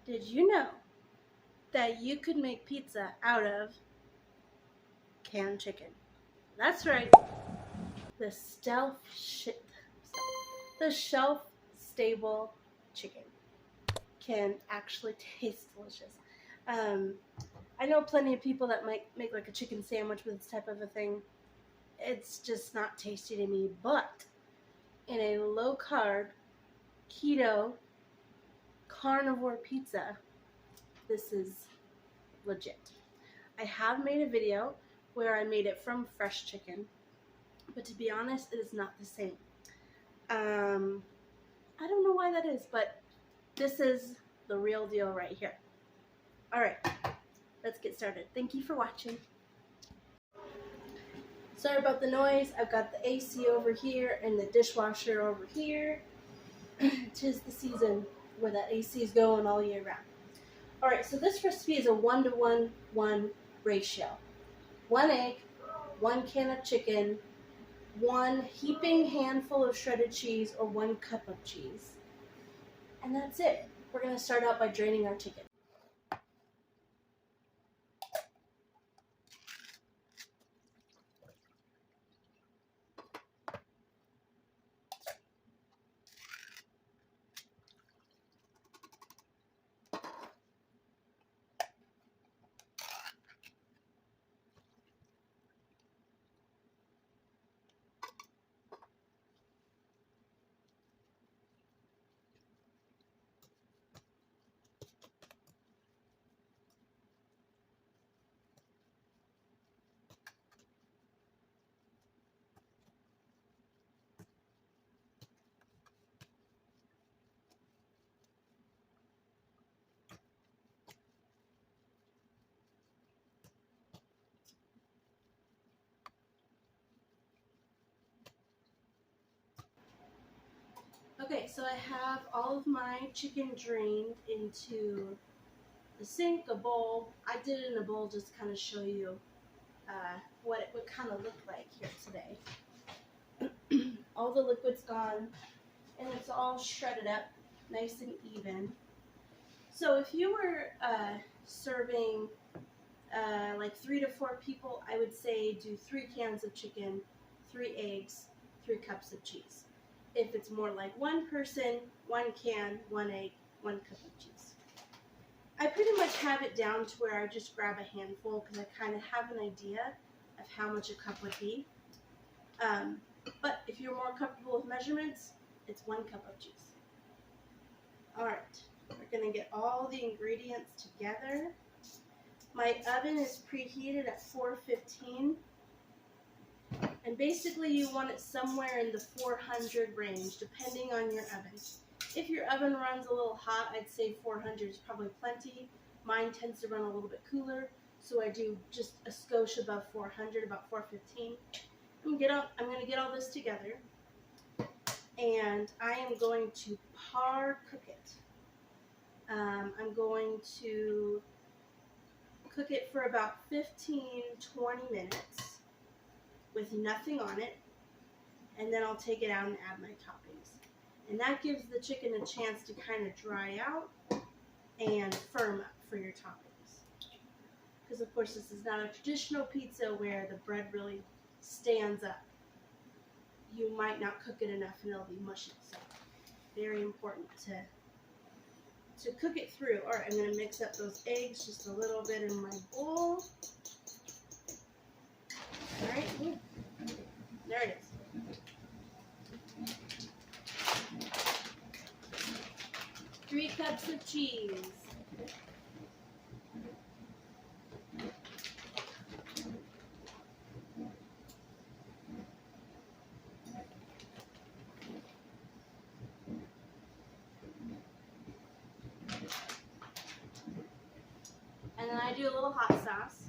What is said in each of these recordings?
Did you know that you could make pizza out of canned chicken? That's right. The shelf-stable chicken can actually taste delicious. I know plenty of people that might make like a chicken sandwich with this type of a thing. It's just not tasty to me, but in a low-carb, keto, carnivore pizza, this is legit. I have made a video where I made it from fresh chicken, but to be honest, it is not the same. I don't know why that is, but this is the real deal right here. All right, let's get started. Thank you for watching. Sorry about the noise. I've got the AC over here and the dishwasher over here. 'Tis the season where that AC is going all year round. All right, so this recipe is a 1-to-1 ratio. 1 egg, 1 can of chicken, 1 heaping handful of shredded cheese, or 1 cup of cheese. And that's it. We're going to start out by draining our chicken. Okay, so I have all of my chicken drained into the sink, a bowl. I did it in a bowl just to kind of show you what it would kind of look like here today. All the liquid's gone, and it's all shredded up nice and even. So if you were serving like 3 to 4 people, I would say do 3 cans of chicken, 3 eggs, 3 cups of cheese. If it's more like 1 person, 1 can, 1 egg, 1 cup of cheese. I pretty much have it down to where I just grab a handful because I kind of have an idea of how much a cup would be. But if you're more comfortable with measurements, it's 1 cup of cheese. Alright, we're going to get all the ingredients together. My oven is preheated at 415. And basically you want it somewhere in the 400 range, depending on your oven. If your oven runs a little hot, I'd say 400 is probably plenty. Mine tends to run a little bit cooler, so I do just a skosh above 400, about 415. I'm going to get all this together, and I am going to par cook it. I'm going to cook it for about 15-20 minutes with nothing on it, and then I'll take it out and add my toppings. And that gives the chicken a chance to kind of dry out and firm up for your toppings. Because of course this is not a traditional pizza where the bread really stands up. You might not cook it enough and it'll be mushy. So very important to cook it through. Alright, I'm going to mix up those eggs just a little bit in my bowl. Alright, there it is. 3 cups of cheese. And then I do a little hot sauce.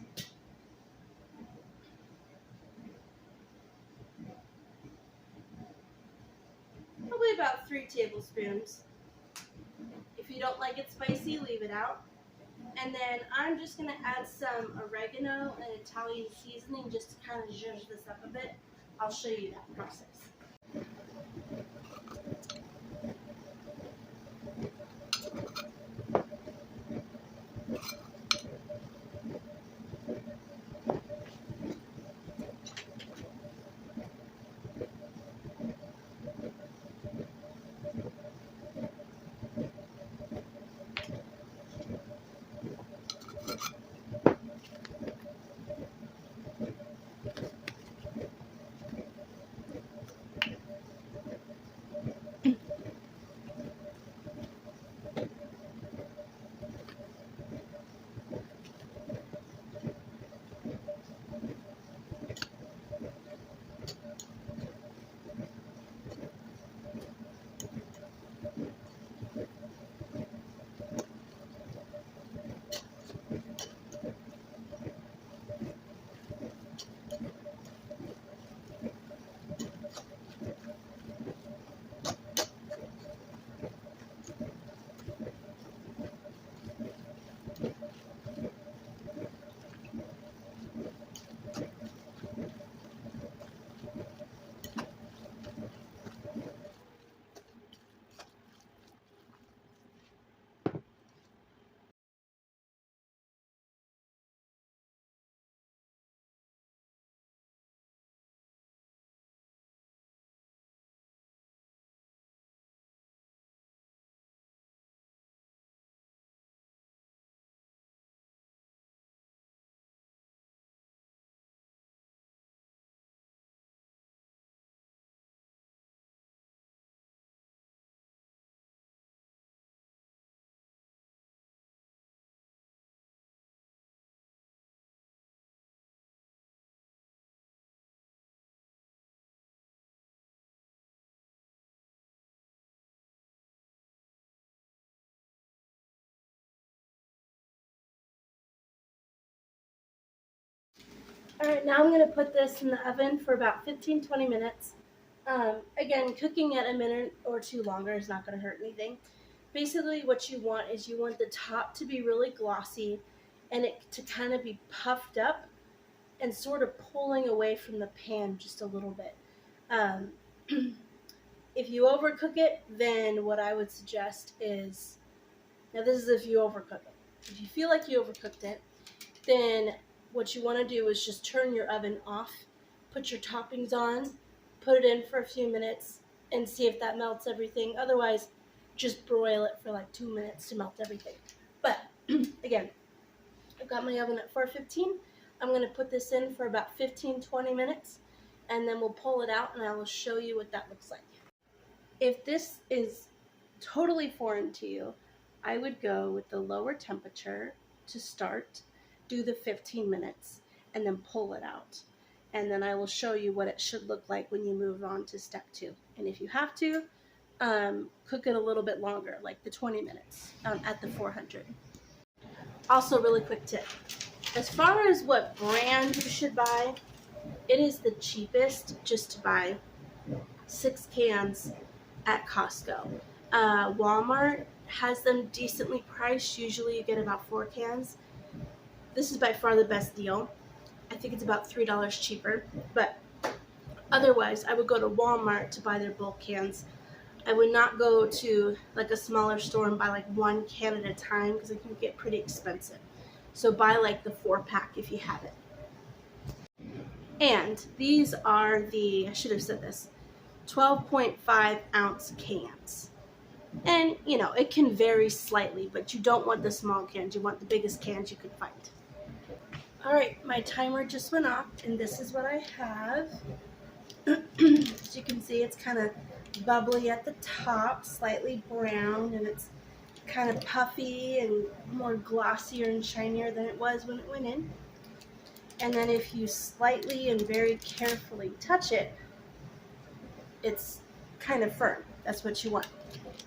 Probably about 3 tablespoons. If you don't like it spicy, leave it out. And then I'm just going to add some oregano and Italian seasoning just to kind of zhuzh this up a bit. I'll show you that process. Alright, now I'm going to put this in the oven for about 15-20 minutes. Again, cooking it a minute or two longer is not going to hurt anything. Basically what you want is you want the top to be really glossy and it to kind of be puffed up and sort of pulling away from the pan just a little bit. Um, if you overcook it, then what I would suggest is, now this is if you overcook it. If you feel like you overcooked it, then what you want to do is just turn your oven off, put your toppings on, put it in for a few minutes, and see if that melts everything. Otherwise, just broil it for like 2 minutes to melt everything. But again, I've got my oven at 415. I'm going to put this in for about 15-20 minutes, and then we'll pull it out, and I will show you what that looks like. If this is totally foreign to you, I would go with the lower temperature to start, do the 15 minutes, and then pull it out. And then I will show you what it should look like when you move on to step 2. And if you have to, cook it a little bit longer, like the 20 minutes at the 400. Also, really quick tip. As far as what brand you should buy, it is the cheapest just to buy 6 cans at Costco. Walmart has them decently priced. Usually you get about 4 cans. This is by far the best deal. I think it's about $3 cheaper, but otherwise I would go to Walmart to buy their bulk cans. I would not go to like a smaller store and buy like 1 can at a time because it can get pretty expensive. So buy like the 4-pack if you have it. And these are the, I should have said this, 12.5 ounce cans. And you know, it can vary slightly, but you don't want the small cans, you want the biggest cans you can find. Alright, my timer just went off, and this is what I have. As you can see, it's kind of bubbly at the top, slightly brown, and it's kind of puffy and more glossier and shinier than it was when it went in. And then if you slightly and very carefully touch it, it's kind of firm. That's what you want.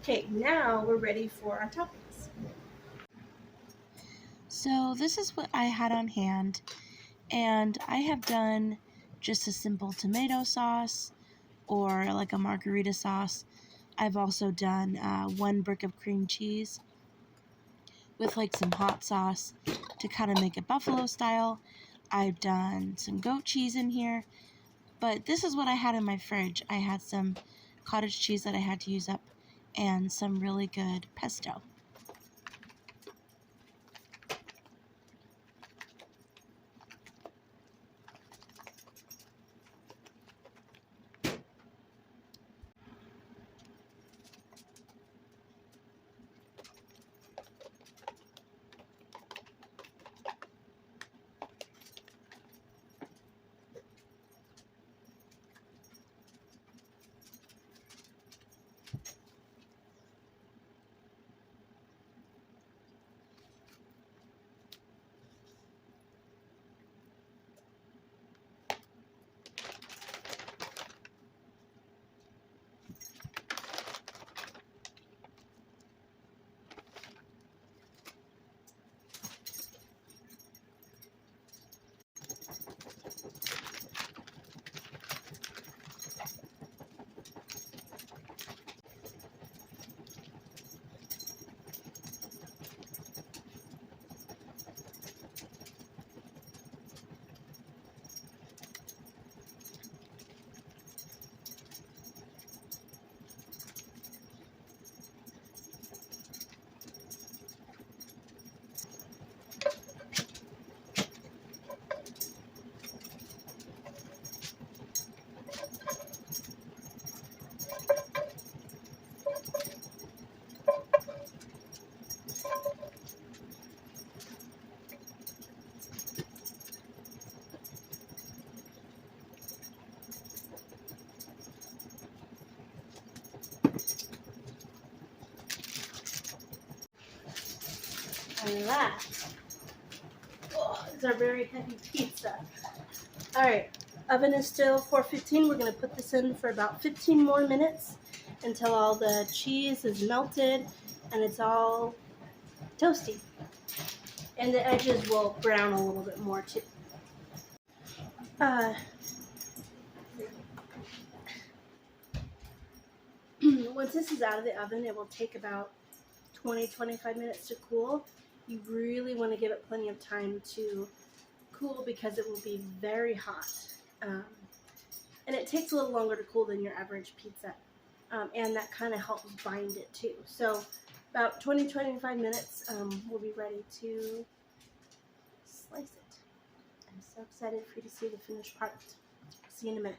Okay, now we're ready for our toppings. So this is what I had on hand, and I have done just a simple tomato sauce or like a margarita sauce. I've also done 1 brick of cream cheese with like some hot sauce to kind of make it buffalo style. I've done some goat cheese in here, but this is what I had in my fridge. I had some cottage cheese that I had to use up and some really good pesto. And that is our very heavy pizza. Alright, oven is still 415. We're going to put this in for about 15 more minutes until all the cheese is melted and it's all toasty. And the edges will brown a little bit more too. Once this is out of the oven, it will take about 20-25 minutes to cool. You really want to give it plenty of time to cool because it will be very hot. And it takes a little longer to cool than your average pizza. And that kind of helps bind it too. So about 20-25 minutes, we'll be ready to slice it. I'm so excited for you to see the finished product. See you in a minute.